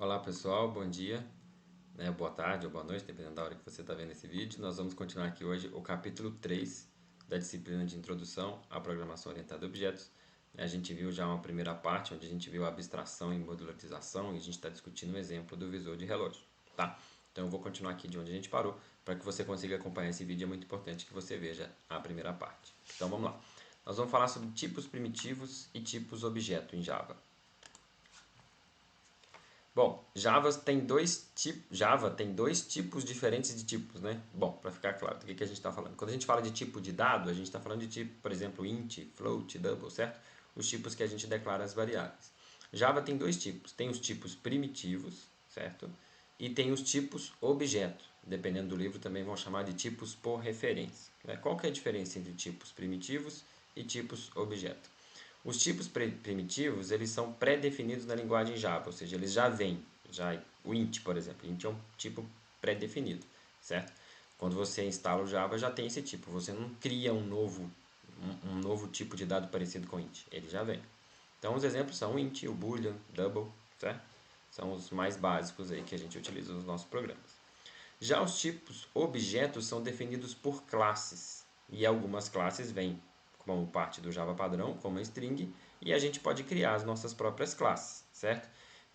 Olá pessoal, bom dia, boa tarde ou boa noite, dependendo da hora que você está vendo esse vídeo. Nós vamos continuar aqui hoje o capítulo 3 da disciplina de Introdução à Programação Orientada a Objetos. A gente viu já uma primeira parte, onde a gente viu a abstração e modularização, e a gente está discutindo um exemplo do visor de relógio, tá? Então eu vou continuar aqui de onde a gente parou, para que você consiga acompanhar esse vídeo. É muito importante que você veja a primeira parte. Então vamos lá. Nós vamos falar sobre tipos primitivos e tipos objeto em Java. Bom, Java tem dois tipos diferentes de tipos, né? Bom, para ficar claro do que a gente está falando. Quando a gente fala de tipo de dado, a gente está falando de tipo, por exemplo, int, float, double, certo? Os tipos que a gente declara as variáveis. Java tem dois tipos. Tem os tipos primitivos, certo? E tem os tipos objeto. Dependendo do livro, também vão chamar de tipos por referência. Qual que é a diferença entre tipos primitivos e tipos objeto? Os tipos primitivos, eles são pré-definidos na linguagem Java, ou seja, eles já vêm. O int, por exemplo, int é um tipo pré-definido, certo? Quando você instala o Java, já tem esse tipo. Você não cria um novo tipo de dado parecido com int, ele já vem. Então, os exemplos são o int, o boolean, double, certo? São os mais básicos aí que a gente utiliza nos nossos programas. Já os tipos objetos são definidos por classes, e algumas classes vêm como parte do Java padrão, como a string, e a gente pode criar as nossas próprias classes, certo?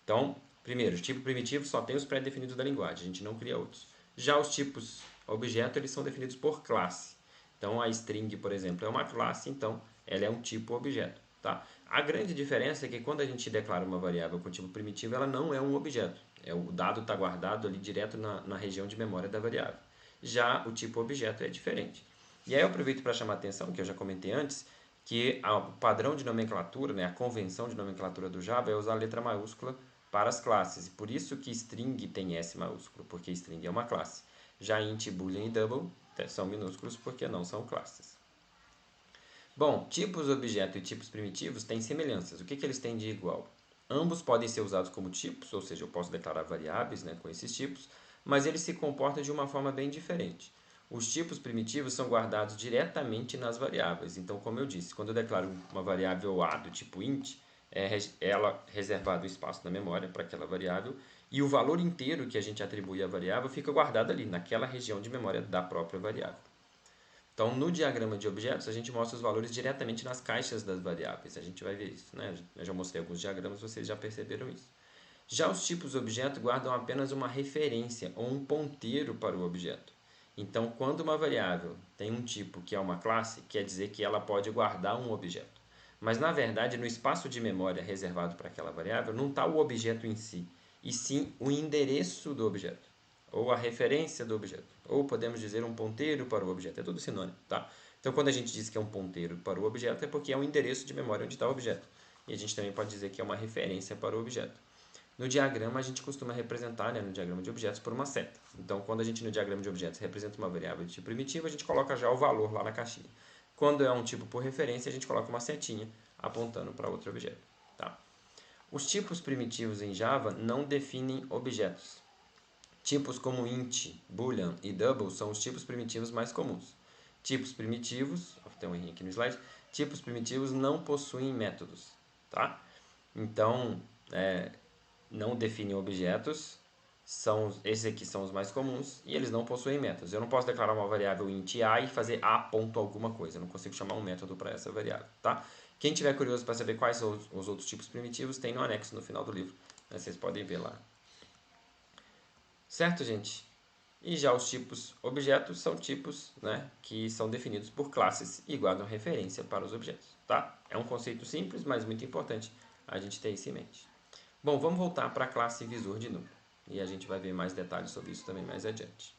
Então, primeiro, o tipo primitivo só tem os pré-definidos da linguagem, a gente não cria outros. Já os tipos objeto, eles são definidos por classe. Então, a string, por exemplo, é uma classe, então ela é um tipo objeto. Tá? A grande diferença é que quando a gente declara uma variável com tipo primitivo, ela não é um objeto. O dado está guardado ali direto na região de memória da variável. Já o tipo objeto é diferente. E aí eu aproveito para chamar a atenção, que eu já comentei antes, que o padrão de nomenclatura, a convenção de nomenclatura do Java é usar a letra maiúscula para as classes. E por isso que string tem S maiúsculo, porque string é uma classe. Já int, boolean e double são minúsculos porque não são classes. Bom, tipos objeto e tipos primitivos têm semelhanças. O que eles têm de igual? Ambos podem ser usados como tipos, ou seja, eu posso declarar variáveis com esses tipos, mas eles se comportam de uma forma bem diferente. Os tipos primitivos são guardados diretamente nas variáveis. Então, como eu disse, quando eu declaro uma variável A do tipo int, ela reservado o espaço na memória para aquela variável, e o valor inteiro que a gente atribui à variável fica guardado ali, naquela região de memória da própria variável. Então, no diagrama de objetos, a gente mostra os valores diretamente nas caixas das variáveis. A gente vai ver isso, né? Eu já mostrei alguns diagramas, vocês já perceberam isso. Já os tipos objeto guardam apenas uma referência ou um ponteiro para o objeto. Então, quando uma variável tem um tipo que é uma classe, quer dizer que ela pode guardar um objeto. Mas, na verdade, no espaço de memória reservado para aquela variável, não está o objeto em si, e sim o endereço do objeto, ou a referência do objeto, ou podemos dizer um ponteiro para o objeto, é tudo sinônimo, tá? Então, quando a gente diz que é um ponteiro para o objeto, é porque é um endereço de memória onde está o objeto. E a gente também pode dizer que é uma referência para o objeto. No diagrama, a gente costuma representar, no diagrama de objetos, por uma seta. Então, quando a gente no diagrama de objetos representa uma variável de tipo primitivo, a gente coloca já o valor lá na caixinha. Quando é um tipo por referência, a gente coloca uma setinha apontando para outro objeto. Tá? Os tipos primitivos em Java não definem objetos. Tipos como int, boolean e double são os tipos primitivos mais comuns. Tipos primitivos, tem um errinho aqui no slide, tipos primitivos não possuem métodos, tá? Então, não definem objetos, esses aqui são os mais comuns, e eles não possuem métodos. Eu não posso declarar uma variável int a e fazer a ponto alguma coisa, eu não consigo chamar um método para essa variável, tá? Quem tiver curioso para saber quais são os outros tipos primitivos, tem no anexo no final do livro, vocês podem ver lá. Certo, gente? E já os tipos objetos são tipos que são definidos por classes e guardam referência para os objetos. Tá? É um conceito simples, mas muito importante a gente ter isso em mente. Bom, vamos voltar para a classe visor de número. E a gente vai ver mais detalhes sobre isso também mais adiante.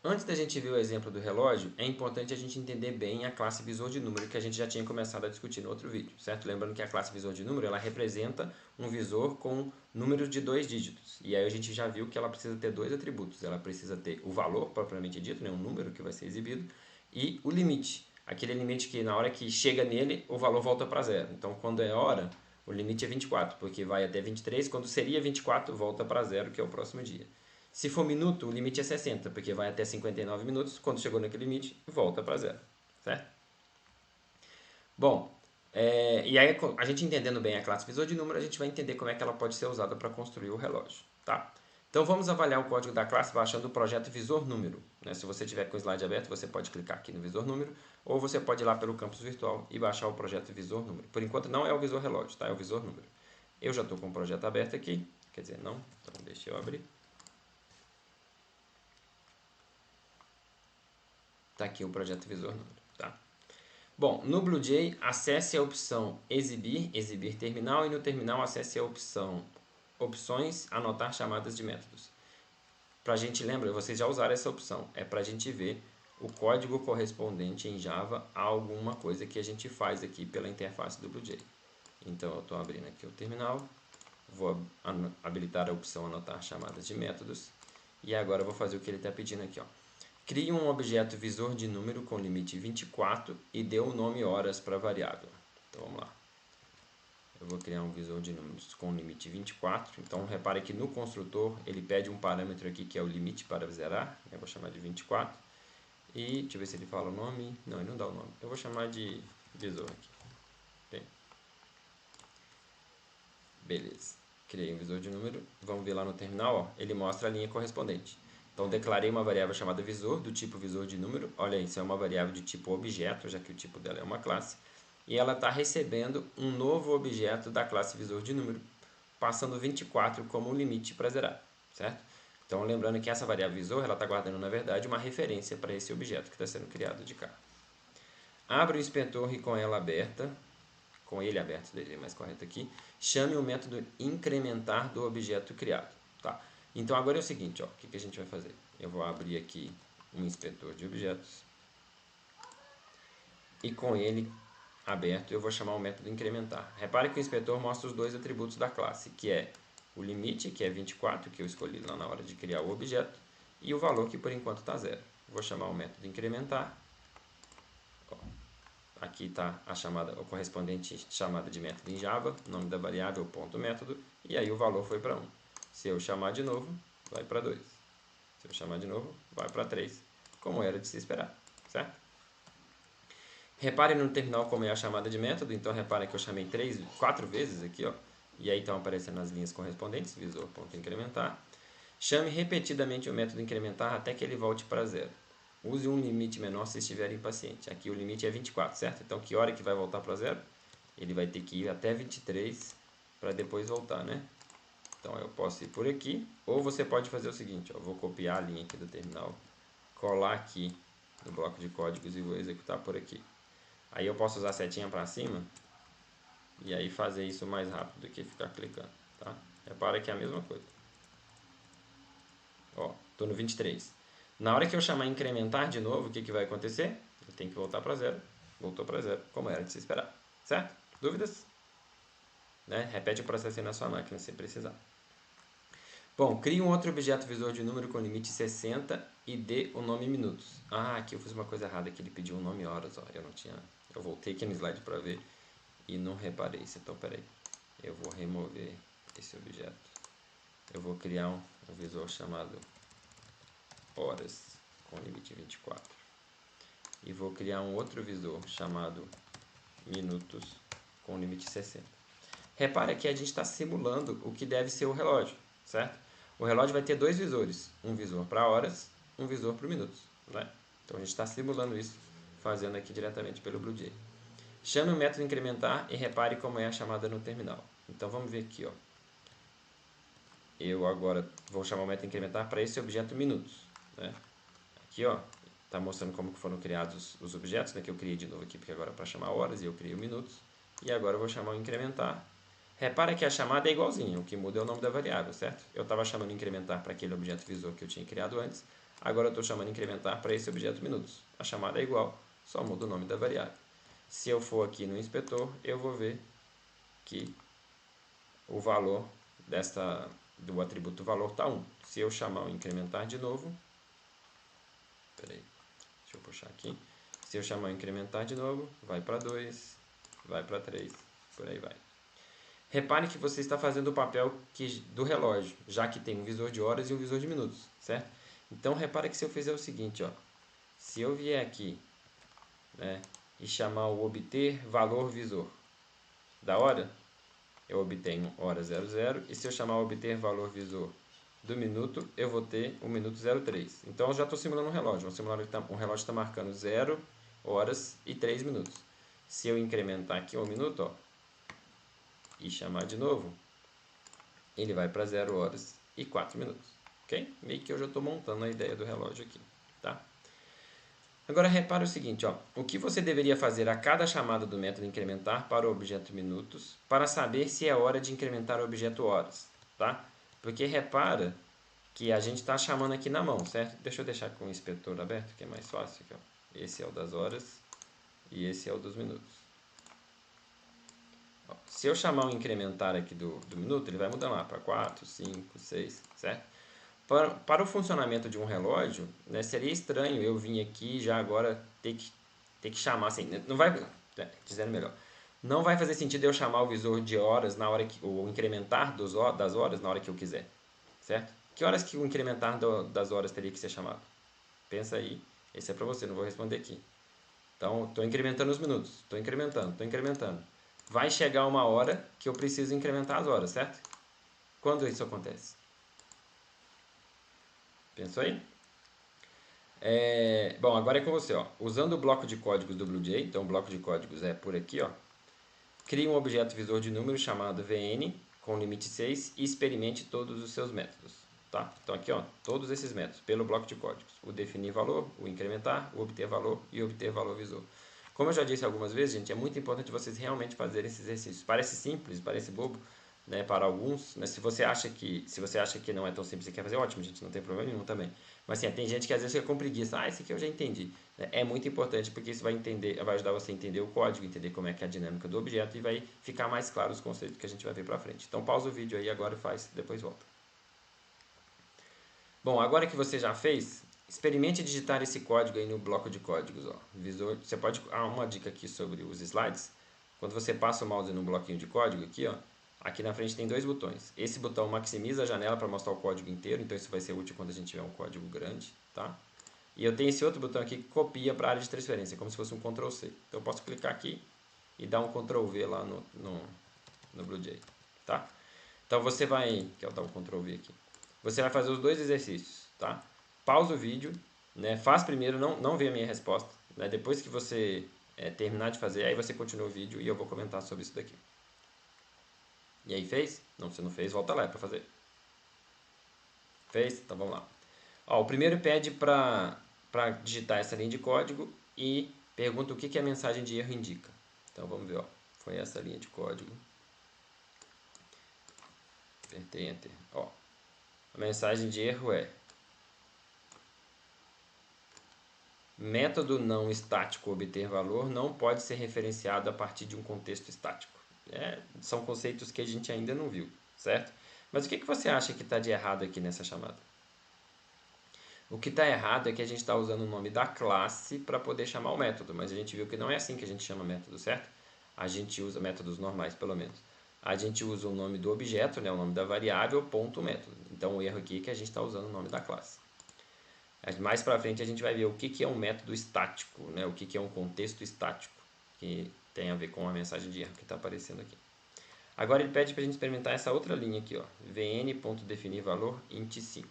Antes da gente ver o exemplo do relógio, é importante a gente entender bem a classe visor de número que a gente já tinha começado a discutir no outro vídeo, certo? Lembrando que a classe visor de número, ela representa um visor com números de 2 dígitos. E aí a gente já viu que ela precisa ter dois atributos. Ela precisa ter o valor propriamente dito, um número que vai ser exibido, e o limite. Aquele limite que na hora que chega nele, o valor volta para zero. Então, quando é hora, o limite é 24, porque vai até 23. Quando seria 24, volta para zero, que é o próximo dia. Se for minuto, o limite é 60, porque vai até 59 minutos. Quando chegou naquele limite, volta para zero. Certo? Bom, E aí, a gente entendendo bem a classe visor de número, a gente vai entender como é que ela pode ser usada para construir o relógio, tá? Então vamos avaliar o código da classe baixando o projeto visor número, né? Se você tiver com o slide aberto, você pode clicar aqui no visor número, ou você pode ir lá pelo campus virtual e baixar o projeto visor número. Por enquanto não é o visor relógio, tá? É o visor número. Eu já estou com o projeto aberto aqui, quer dizer, não, então deixa eu abrir. Tá aqui o projeto visor número, tá? Bom, no BlueJ, acesse a opção exibir terminal, e no terminal acesse a opção opções, anotar chamadas de métodos. Para a gente, lembra, vocês já usaram essa opção, é para a gente ver o código correspondente em Java a alguma coisa que a gente faz aqui pela interface do BlueJ. Então, eu estou abrindo aqui o terminal, vou habilitar a opção anotar chamadas de métodos, e agora eu vou fazer o que ele está pedindo aqui, ó. Crie um objeto visor de número com limite 24 e dê o nome horas para a variável. Então vamos lá. Eu vou criar um visor de números com limite 24. Então repare que no construtor ele pede um parâmetro aqui que é o limite para zerar. Eu vou chamar de 24. E deixa eu ver se ele fala o nome. Não, ele não dá o nome. Eu vou chamar de visor aqui. Okay. Beleza. Criei um visor de número. Vamos ver lá no terminal. Ó, ele mostra a linha correspondente. Então, declarei uma variável chamada visor, do tipo visor de número. Olha aí, isso é uma variável de tipo objeto, já que o tipo dela é uma classe. E ela está recebendo um novo objeto da classe visor de número, passando 24 como um limite para zerar, certo? Então, lembrando que essa variável visor, ela está guardando, na verdade, uma referência para esse objeto que está sendo criado de cá. Abre o inspetor e com ela aberta, com ele aberto, seria mais correto aqui, chame o método incrementar do objeto criado, tá? Então agora é o seguinte, ó, o que a gente vai fazer? Eu vou abrir aqui um inspetor de objetos e com ele aberto eu vou chamar o método incrementar. Repare que o inspetor mostra os dois atributos da classe, que é o limite, que é 24, que eu escolhi lá na hora de criar o objeto, e o valor, que por enquanto está 0. Vou chamar o método incrementar. Ó, aqui está a correspondente chamada de método em Java, nome da variável, ponto método, e aí o valor foi para 1. Se eu chamar de novo, vai para 2. Se eu chamar de novo, vai para 3, como era de se esperar, certo? Repare no terminal como é a chamada de método, então repare que eu chamei 4 vezes aqui, ó, e aí estão aparecendo as linhas correspondentes, visor.incrementar. Chame repetidamente o método incrementar até que ele volte para 0. Use um limite menor se estiver impaciente. Aqui o limite é 24, certo? Então que hora que vai voltar para 0? Ele vai ter que ir até 23 para depois voltar, né? Então eu posso ir por aqui, ou você pode fazer o seguinte, ó, eu vou copiar a linha aqui do terminal, colar aqui no bloco de códigos e vou executar por aqui. Aí eu posso usar a setinha para cima e aí fazer isso mais rápido do que ficar clicando, tá? Repara que é a mesma coisa. Ó, tô no 23. Na hora que eu chamar incrementar de novo, o que vai acontecer? Eu tenho que voltar para 0. Voltou para 0, como era de se esperar, certo? Dúvidas? Né? Repete o processo aí na sua máquina se precisar. Bom, crie um outro objeto visor de número com limite 60 e dê o nome minutos. Ah, aqui eu fiz uma coisa errada, que ele pediu o nome horas, ó. Eu voltei aqui no slide para ver e não reparei isso. Então, peraí. Eu vou remover esse objeto. Eu vou criar um visor chamado horas com limite 24. E vou criar um outro visor chamado minutos com limite 60. Repare que a gente está simulando o que deve ser o relógio, certo? O relógio vai ter dois visores, um visor para horas, um visor para minutos, né? Então a gente está simulando isso, fazendo aqui diretamente pelo BlueJ. Chame o método incrementar e repare como é a chamada no terminal. Então vamos ver aqui, ó. Eu agora vou chamar o método incrementar para esse objeto minutos, né? Aqui, ó, está mostrando como que foram criados os objetos, né? Que eu criei de novo aqui, porque agora é para chamar horas e eu criei o minutos. E agora eu vou chamar o incrementar. Repara que a chamada é igualzinha, o que muda é o nome da variável, certo? Eu estava chamando incrementar para aquele objeto visor que eu tinha criado antes, agora eu estou chamando incrementar para esse objeto minutos. A chamada é igual, só muda o nome da variável. Se eu for aqui no inspetor, eu vou ver que o valor do atributo valor está 1. Se eu chamar o incrementar de novo, peraí, deixa eu puxar aqui. Se eu chamar o incrementar de novo, vai para 2, vai para 3, por aí vai. Repare que você está fazendo o papel do relógio, já que tem um visor de horas e um visor de minutos, certo? Então, repare que se eu fizer o seguinte, ó, se eu vier aqui, né, e chamar o obter valor visor, da hora, eu obtenho hora 00, e se eu chamar obter valor visor do minuto, eu vou ter o minuto 03. Então eu já estou simulando um relógio. Um relógio está marcando 0 horas e 3 minutos. Se eu incrementar aqui um minuto, ó, e chamar de novo, ele vai para 0 horas e 4 minutos. Ok? Meio que eu já estou montando a ideia do relógio aqui. Tá? Agora repare o seguinte, ó, o que você deveria fazer a cada chamada do método incrementar para o objeto minutos para saber se é hora de incrementar o objeto horas, tá? Porque repara que a gente está chamando aqui na mão, certo? Deixa eu deixar com o inspetor aberto, que é mais fácil. Aqui, ó. Esse é o das horas e esse é o dos minutos. Ó, se eu chamar o incrementar aqui do minuto, ele vai mudando lá para 4, 5, 6, certo? Para o funcionamento de um relógio, né, seria estranho eu vir aqui já agora ter que chamar assim, não vai, dizendo melhor, não vai fazer sentido eu chamar o visor de horas na hora que, ou incrementar das horas na hora que eu quiser, certo? Que horas que o incrementar das horas teria que ser chamado? Pensa aí, esse é para você, não vou responder aqui. Então, estou incrementando os minutos, estou incrementando. Vai chegar uma hora que eu preciso incrementar as horas, certo? Quando isso acontece? Pensou aí? Bom, agora é com você, ó. Usando o bloco de códigos do BlueJay, então o bloco de códigos é por aqui, ó. Crie um objeto visor de número chamado VN com limite 6 e experimente todos os seus métodos, tá? Então aqui, ó, todos esses métodos pelo bloco de códigos: o definir valor, o incrementar, o obter valor e o obter valor visor. Como eu já disse algumas vezes, gente, é muito importante vocês realmente fazerem esses exercícios. Parece simples, parece bobo, né, para alguns, né? Se você acha que não é tão simples e quer fazer, ótimo, gente, não tem problema nenhum também. Mas assim, tem gente que às vezes fica com preguiça. Ah, esse aqui eu já entendi. É muito importante porque isso vai ajudar você a entender o código, entender como é que é a dinâmica do objeto e vai ficar mais claro os conceitos que a gente vai ver para frente. Então pausa o vídeo aí agora e faz, depois volta. Bom, agora que você já fez, experimente digitar esse código aí no bloco de códigos, ó. Visor, você pode, uma dica aqui sobre os slides. Quando você passa o mouse no bloquinho de código aqui, ó, aqui na frente tem dois botões. Esse botão maximiza a janela para mostrar o código inteiro, então isso vai ser útil quando a gente tiver um código grande, tá? E eu tenho esse outro botão aqui que copia para a área de transferência, como se fosse um Ctrl C. Então eu posso clicar aqui e dar um Ctrl V lá no BlueJay, tá? Então você vai, que eu dar um Ctrl V aqui. Você vai fazer os dois exercícios, tá? Pausa o vídeo, né? Faz primeiro, não vê a minha resposta, né? Depois que você terminar de fazer, aí você continua o vídeo e eu vou comentar sobre isso daqui. E aí, fez? Não, se não fez, volta lá para fazer. Fez? Então vamos lá. Ó, o primeiro pede para digitar essa linha de código e pergunta o que a mensagem de erro indica. Então vamos ver, ó. Foi essa linha de código. Apertei Enter. Ó, a mensagem de erro é: método não estático obter valor não pode ser referenciado a partir de um contexto estático. São conceitos que a gente ainda não viu, certo? Mas o que você acha que está de errado aqui nessa chamada? O que está errado é que a gente está usando o nome da classe para poder chamar o método, mas a gente viu que não é assim que a gente chama método, certo? A gente usa métodos normais, pelo menos. A gente usa o nome do objeto, né, o nome da variável, ponto método. Então o erro aqui é que a gente está usando o nome da classe. Mais para frente a gente vai ver o que é um método estático, né, o que é um contexto estático, que tem a ver com a mensagem de erro que está aparecendo aqui. Agora ele pede para a gente experimentar essa outra linha aqui, ó, vn.definirValor int5.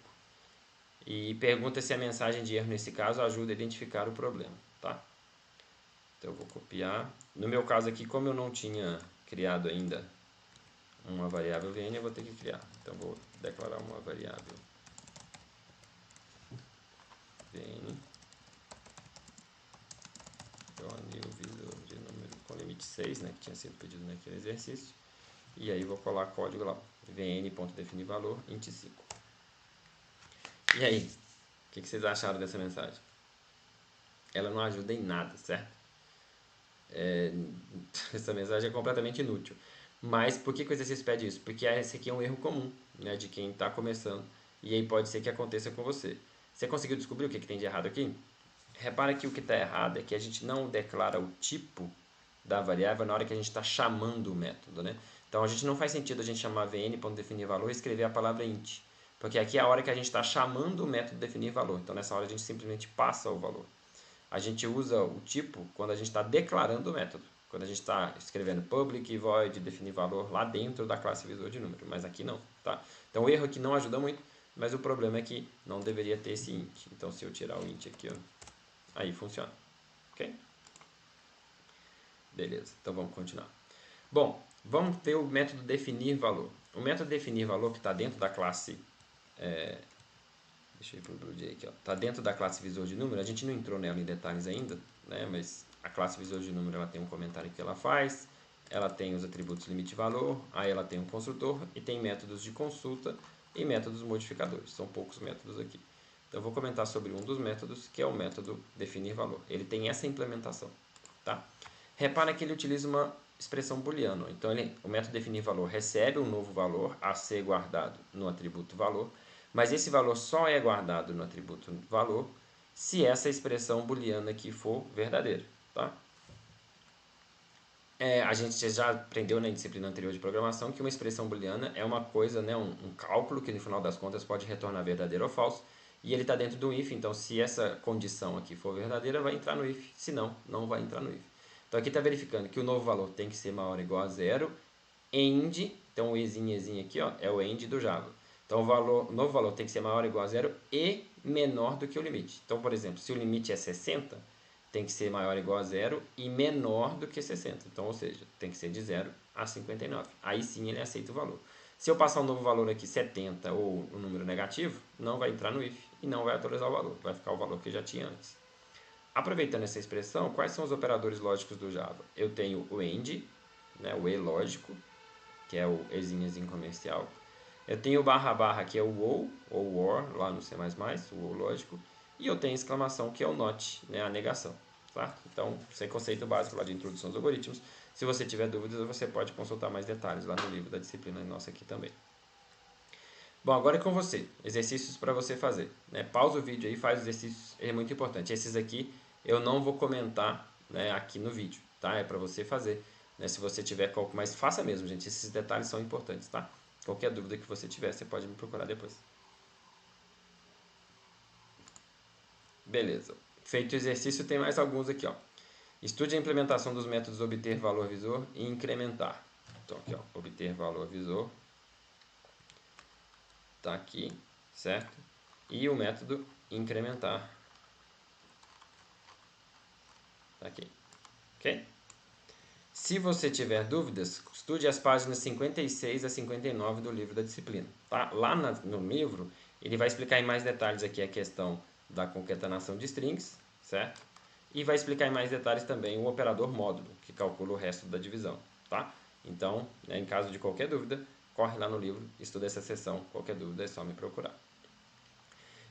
E pergunta se a mensagem de erro nesse caso ajuda a identificar o problema, tá? Então eu vou copiar. No meu caso aqui, como eu não tinha criado ainda uma variável vn, eu vou ter que criar. Então vou declarar uma variável vn, o visor de número com limite 6, né, que tinha sido pedido naquele exercício. E aí vou colar código lá, vn.definirValor int5. E aí, o que vocês acharam dessa mensagem? Ela não ajuda em nada, certo? Essa mensagem é completamente inútil. Mas por que o exercício pede isso? Porque esse aqui é um erro comum, né, de quem está começando. E aí pode ser que aconteça com você. Você conseguiu descobrir o que tem de errado aqui? Repara que o que está errado é que a gente não declara o tipo da variável na hora que a gente está chamando o método, né? Então a gente não faz sentido a gente chamar vn.definirValor e escrever a palavra int. Porque aqui é a hora que a gente está chamando o método definir valor. Então nessa hora a gente simplesmente passa o valor. A gente usa o tipo quando a gente está declarando o método, quando a gente está escrevendo public, void, definir valor lá dentro da classe visor de número, mas aqui não, tá? Então o erro aqui não ajuda muito, mas o problema é que não deveria ter esse int. Então se eu tirar o int aqui, ó, aí funciona, ok? Beleza, então vamos continuar. Bom, vamos ter o método definir valor. O método definir valor que está dentro da classe... deixa eu ir para o BlueJ aqui. Está dentro da classe visor de número. A gente não entrou nela em detalhes ainda, né? Mas a classe visor de número ela tem um comentário que ela faz. Ela tem os atributos limite e valor. Aí ela tem um construtor e tem métodos de consulta e métodos modificadores. São poucos métodos aqui. Então eu vou comentar sobre um dos métodos, que é o método definir valor. Ele tem essa implementação, tá? Repara que ele utiliza uma expressão booleana. Então o método definir valor recebe um novo valor a ser guardado no atributo valor, mas esse valor só é guardado no atributo valor se essa expressão booleana aqui for verdadeira, tá? A gente já aprendeu na disciplina anterior de programação que uma expressão booleana é uma coisa, né, um cálculo que no final das contas pode retornar verdadeiro ou falso, e ele está dentro do if, então se essa condição aqui for verdadeira, vai entrar no if, se não, não vai entrar no if. Então aqui está verificando que o novo valor tem que ser maior ou igual a zero, end, então o ezinho aqui ó, é o end do Java. Então o novo valor tem que ser maior ou igual a zero e menor do que o limite. Então, por exemplo, se o limite é 60, tem que ser maior ou igual a zero e menor do que 60. Então, ou seja, tem que ser de 0 a 59. Aí sim ele aceita o valor. Se eu passar um novo valor aqui, 70, ou um número negativo, não vai entrar no if e não vai atualizar o valor. Vai ficar o valor que já tinha antes. Aproveitando essa expressão, quais são os operadores lógicos do Java? Eu tenho o end, né, o e lógico, que é o ezinho comercial. Eu tenho o barra barra, que é o ou or, lá no C++, o ou lógico. E eu tenho exclamação, que é o not, né, a negação. Tá? Então, esse é o conceito básico lá de introdução aos algoritmos. Se você tiver dúvidas, você pode consultar mais detalhes lá no livro da disciplina nossa aqui também. Bom, agora é com você. Exercícios para você fazer. Né? Pausa o vídeo aí, faz os exercícios, é muito importante. Esses aqui eu não vou comentar, né, aqui no vídeo, tá? É para você fazer. Né? Se você tiver qualquer... Mas faça mesmo, gente. Esses detalhes são importantes, tá? Qualquer dúvida que você tiver, você pode me procurar depois. Beleza. Feito o exercício, tem mais alguns aqui, ó. Estude a implementação dos métodos obter valor visor e incrementar. Então, aqui, ó, obter valor visor. Tá aqui, certo? E o método incrementar. Tá aqui. Ok? Se você tiver dúvidas, estude as páginas 56 a 59 do livro da disciplina. Tá? Lá no livro, ele vai explicar em mais detalhes aqui a questão da concatenação de strings, certo? E vai explicar em mais detalhes também o operador módulo, que calcula o resto da divisão, tá? Então, né, em caso de qualquer dúvida, corre lá no livro, estuda essa seção. Qualquer dúvida é só me procurar.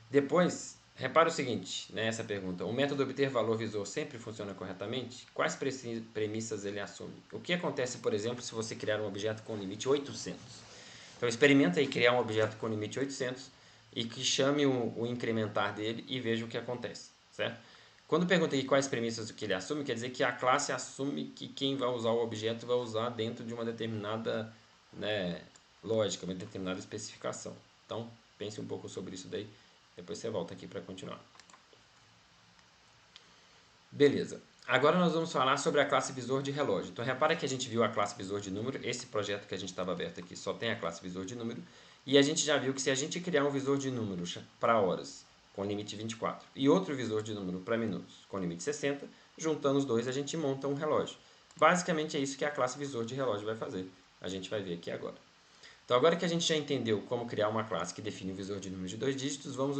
Depois, repara o seguinte, né, essa pergunta. O método obter valor visor sempre funciona corretamente? Quais premissas ele assume? O que acontece, por exemplo, se você criar um objeto com limite 800? Então, experimenta aí criar um objeto com limite 800 e que chame o incrementar dele e veja o que acontece, certo? Quando perguntei quais premissas que ele assume, quer dizer que a classe assume que quem vai usar o objeto vai usar dentro de uma determinada, né, lógica, uma determinada especificação. Então, pense um pouco sobre isso daí. Depois você volta aqui para continuar. Beleza. Agora nós vamos falar sobre a classe visor de relógio. Então, repara que a gente viu a classe visor de número. Esse projeto que a gente estava aberto aqui só tem a classe visor de número. E a gente já viu que se a gente criar um visor de número para horas, com limite 24, e outro visor de número para minutos, com limite 60, juntando os dois, a gente monta um relógio. Basicamente é isso que a classe visor de relógio vai fazer. A gente vai ver aqui agora. Então, agora que a gente já entendeu como criar uma classe que define o visor de números de 2 dígitos, vamos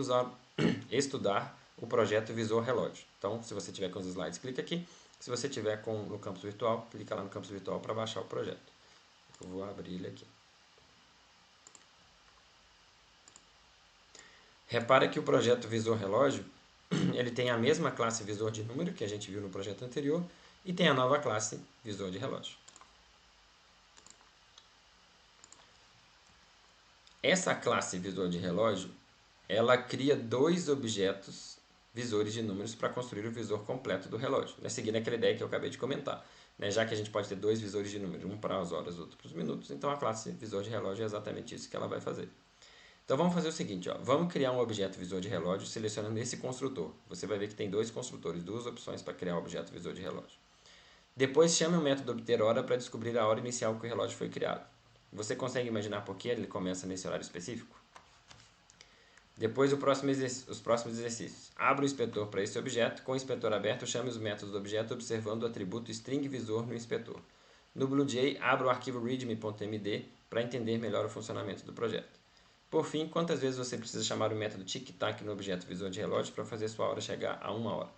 estudar o projeto Visor Relógio. Então, se você tiver com os slides, clica aqui. Se você tiver no campus virtual, clica lá no campus virtual para baixar o projeto. Eu vou abrir ele aqui. Repara que o projeto Visor Relógio, ele tem a mesma classe Visor de número que a gente viu no projeto anterior e tem a nova classe Visor de Relógio. Essa classe visor de relógio, ela cria dois objetos visores de números para construir o visor completo do relógio, né? Seguindo aquela ideia que eu acabei de comentar. Né? Já que a gente pode ter dois visores de número, um para as horas, outro para os minutos, então a classe visor de relógio é exatamente isso que ela vai fazer. Então vamos fazer o seguinte, ó, vamos criar um objeto visor de relógio selecionando esse construtor. Você vai ver que tem dois construtores, duas opções para criar um objeto visor de relógio. Depois chame o método obter hora para descobrir a hora inicial que o relógio foi criado. Você consegue imaginar por que ele começa nesse horário específico? Depois os próximos exercícios. Abra o inspetor para esse objeto. Com o inspetor aberto, chame os métodos do objeto observando o atributo string visor no inspetor. No BlueJay, abra o arquivo readme.md para entender melhor o funcionamento do projeto. Por fim, quantas vezes você precisa chamar o método tic-tac no objeto visor de relógio para fazer sua hora chegar a 1 hora?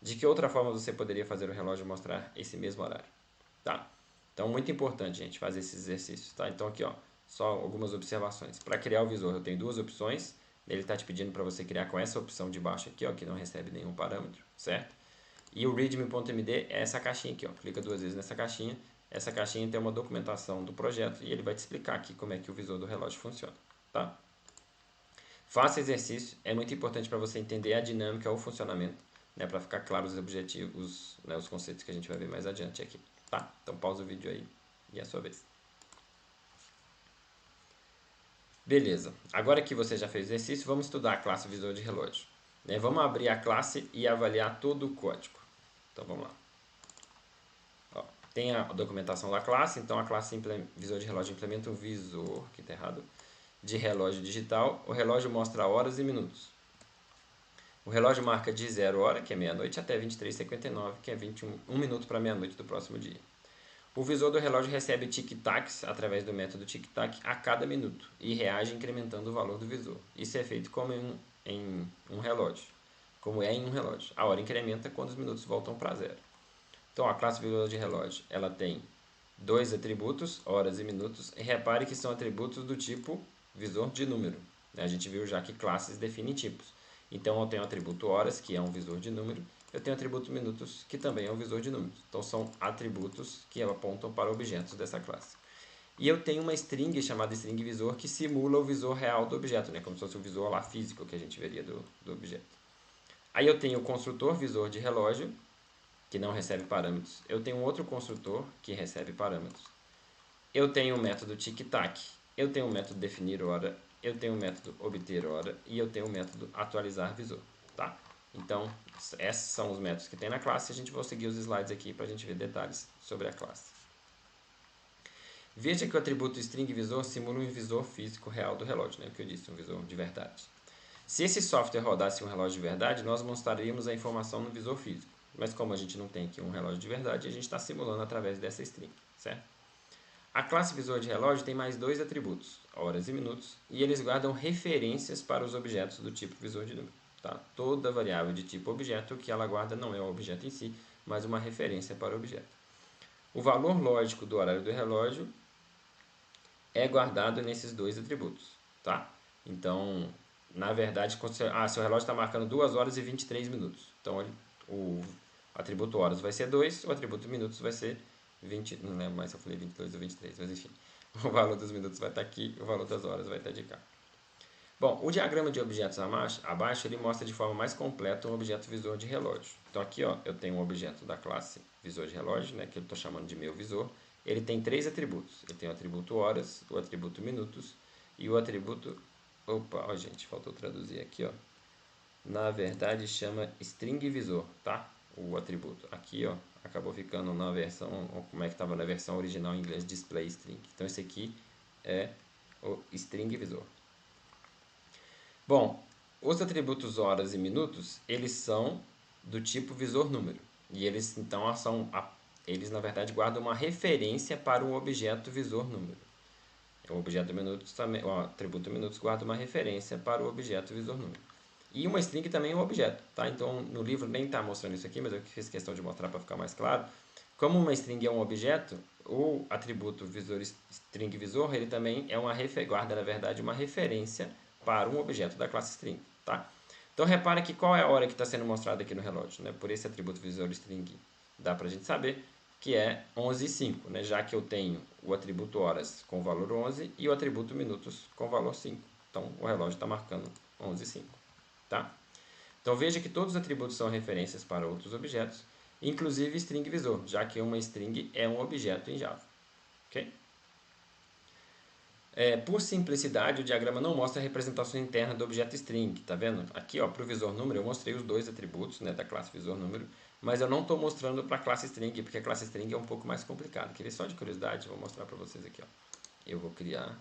De que outra forma você poderia fazer o relógio mostrar esse mesmo horário? Tá? Então, muito importante, gente, fazer esses exercícios, tá? Então, aqui, ó, só algumas observações. Para criar o visor, eu tenho duas opções. Ele está te pedindo para você criar com essa opção de baixo aqui, ó, que não recebe nenhum parâmetro, certo? E o readme.md é essa caixinha aqui, ó. Clica duas vezes nessa caixinha. Essa caixinha tem uma documentação do projeto e ele vai te explicar aqui como é que o visor do relógio funciona, tá? Faça exercício, é muito importante para você entender a dinâmica, o funcionamento, né, para ficar claro os objetivos, né, os conceitos que a gente vai ver mais adiante aqui, tá? Então pausa o vídeo aí e é a sua vez. Beleza, agora que você já fez o exercício, vamos estudar a classe visor de relógio. Né? Vamos abrir a classe e avaliar todo o código. Então vamos lá. Ó, tem a documentação da classe, então a classe visor de relógio implementa um visor, que está errado, de relógio digital. O relógio mostra horas e minutos. O relógio marca de 0 hora, que é meia-noite, até 23h59, que é 1 minuto para meia-noite do próximo dia. O visor do relógio recebe tic-tacs através do método tic-tac a cada minuto e reage incrementando o valor do visor. Isso é feito como em um relógio. Como é em um relógio. A hora incrementa quando os minutos voltam para zero. Então, a classe visor de relógio ela tem dois atributos, horas e minutos, e repare que são atributos do tipo visor de número. A gente viu já que classes definem tipos. Então, eu tenho o atributo horas, que é um visor de número, eu tenho o atributo minutos, que também é um visor de números. Então, são atributos que apontam para objetos dessa classe. E eu tenho uma string chamada string visor que simula o visor real do objeto, né? Como se fosse o visor lá físico que a gente veria do objeto. Aí eu tenho o construtor visor de relógio, que não recebe parâmetros. Eu tenho outro construtor que recebe parâmetros. Eu tenho o método tic-tac. Eu tenho o método definir hora. Eu tenho o método obter hora. E eu tenho o método atualizar visor. Tá? Então, esses são os métodos que tem na classe. A gente vai seguir os slides aqui para a gente ver detalhes sobre a classe. Veja que o atributo string visor simula um visor físico real do relógio, né? O que eu disse, um visor de verdade. Se esse software rodasse um relógio de verdade, nós mostraríamos a informação no visor físico. Mas como a gente não tem aqui um relógio de verdade, a gente está simulando através dessa string, certo? A classe visor de relógio tem mais dois atributos, horas e minutos, e eles guardam referências para os objetos do tipo visor de número. Tá? Toda variável de tipo objeto, o que ela guarda não é o objeto em si, mas uma referência para o objeto. O valor lógico do horário do relógio é guardado nesses dois atributos. Tá? Então, na verdade, seu relógio está marcando 2 horas e 23 minutos. Então, o atributo horas vai ser 2, o atributo minutos vai ser 20, não lembro mais se eu falei 22 ou 23, mas enfim. O valor dos minutos vai estar aqui, o valor das horas vai estar de cá. Bom, o diagrama de objetos abaixo, ele mostra de forma mais completa um objeto visor de relógio. Então aqui, ó, eu tenho um objeto da classe visor de relógio, né, que eu estou chamando de meu visor. Ele tem 3 atributos. Ele tem o atributo horas, o atributo minutos e o atributo... Opa, ó, gente, faltou traduzir aqui, ó. Na verdade, chama string visor, tá? O atributo. Aqui, ó, acabou ficando na versão, como é que estava na versão original em inglês, display string. Então, esse aqui é o string visor. Bom, os atributos horas e minutos, eles são do tipo visor número. E eles, então, eles, na verdade, guardam uma referência para o objeto visor número. O objeto minutos também, o atributo minutos guarda uma referência para o objeto visor número. E uma string também é um objeto, tá? Então, no livro nem está mostrando isso aqui, mas eu fiz questão de mostrar para ficar mais claro. Como uma string é um objeto, o atributo visor string visor, ele também é guarda, na verdade, uma referência para um objeto da classe string, tá? Então, repara que qual é a hora que está sendo mostrada aqui no relógio, né? Por esse atributo visor string, dá para a gente saber que é 11:05, né? Já que eu tenho o atributo horas com o valor 11 e o atributo minutos com o valor 5. Então, o relógio está marcando 11:05. Tá? Então veja que todos os atributos são referências para outros objetos, inclusive string visor, já que uma string é um objeto em Java. Okay? Por simplicidade, o diagrama não mostra a representação interna do objeto string, tá vendo? Aqui, para o visor número, eu mostrei os dois atributos, né, da classe visor número, mas eu não estou mostrando para a classe string, porque a classe string é um pouco mais complicada. Quer ver só de curiosidade? Vou mostrar para vocês aqui. Ó. Eu vou criar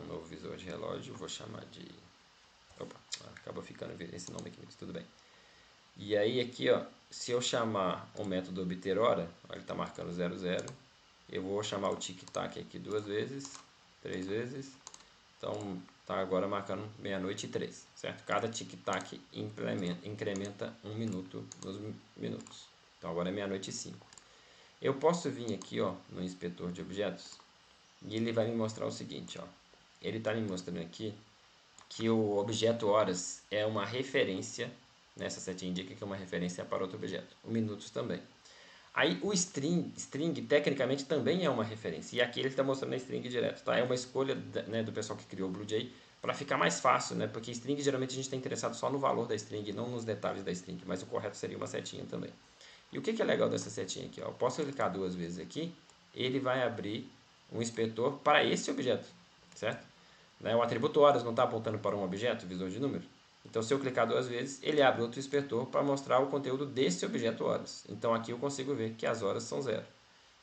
um novo visor de relógio, vou chamar de... Opa, acaba ficando esse nome aqui, mas tudo bem. E aí aqui, ó, se eu chamar o método obter hora, ó, ele está marcando 00, eu vou chamar o tic-tac aqui 2 vezes, 3 vezes, então está agora marcando meia-noite e 3, certo? Cada tic-tac incrementa 1 minuto nos minutos. Então agora é meia-noite e 5. Eu posso vir aqui, ó, no inspetor de objetos e ele vai me mostrar o seguinte, ó. Ele está me mostrando aqui que o objeto horas é uma referência, nessa setinha indica que é uma referência para outro objeto. O minutos também. Aí o string tecnicamente também é uma referência. E aqui ele está mostrando a string direto, tá? É uma escolha, né, do pessoal que criou o BlueJ para ficar mais fácil, né? Porque string geralmente a gente está interessado só no valor da string, não nos detalhes da string, mas o correto seria uma setinha também. E o que é legal dessa setinha aqui? Ó? Eu posso clicar 2 vezes aqui, ele vai abrir um inspetor para esse objeto, certo? Né? O atributo horas não está apontando para um objeto, visor de número? Então, se eu clicar 2 vezes, ele abre outro inspetor para mostrar o conteúdo desse objeto horas. Então, aqui eu consigo ver que as horas são 0.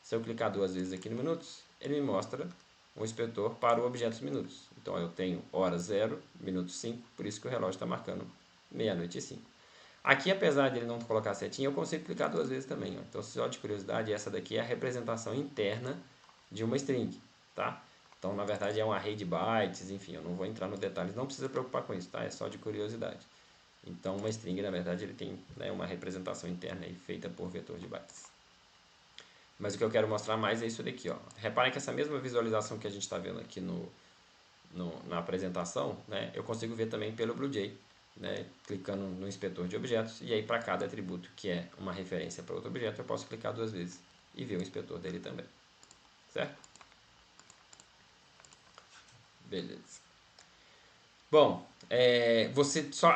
Se eu clicar 2 vezes aqui no minutos, ele me mostra um inspetor para o objeto minutos. Então, eu tenho hora 0, minutos 5, por isso que o relógio está marcando meia-noite e 5. Aqui, apesar de ele não colocar setinha, eu consigo clicar 2 vezes também. Ó. Então, só de curiosidade, essa daqui é a representação interna de uma string, tá? Então, na verdade, é um array de bytes, enfim, eu não vou entrar no detalhes, não precisa preocupar com isso, tá? É só de curiosidade. Então, uma string, na verdade, ele tem, né, uma representação interna aí, feita por vetor de bytes. Mas o que eu quero mostrar mais é isso daqui, ó. Reparem que essa mesma visualização que a gente está vendo aqui na apresentação, né, eu consigo ver também pelo BlueJ, né, clicando no inspetor de objetos, e aí para cada atributo que é uma referência para outro objeto, eu posso clicar 2 vezes e ver o inspetor dele também. Certo? Beleza. Bom,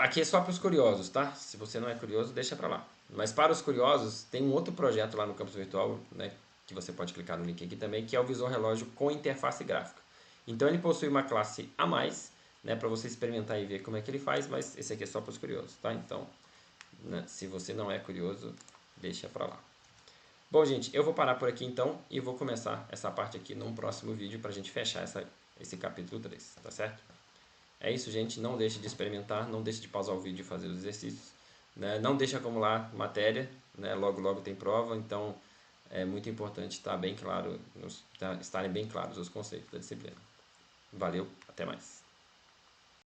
aqui é só para os curiosos, tá? Se você não é curioso, deixa para lá. Mas para os curiosos, tem um outro projeto lá no campus virtual, né, que você pode clicar no link aqui também, que é o Visor Relógio com interface gráfica. Então ele possui uma classe a mais, né, para você experimentar e ver como é que ele faz, mas esse aqui é só para os curiosos, tá? Então, né, se você não é curioso, deixa para lá. Bom, gente, eu vou parar por aqui então e vou começar essa parte aqui num próximo vídeo para a gente fechar esse capítulo 3, tá certo? É isso, gente. Não deixe de experimentar, não deixe de pausar o vídeo e fazer os exercícios. Né? Não deixe acumular matéria, né? Logo, logo tem prova, então é muito importante estar bem claro, estarem bem claros os conceitos da disciplina. Valeu, até mais.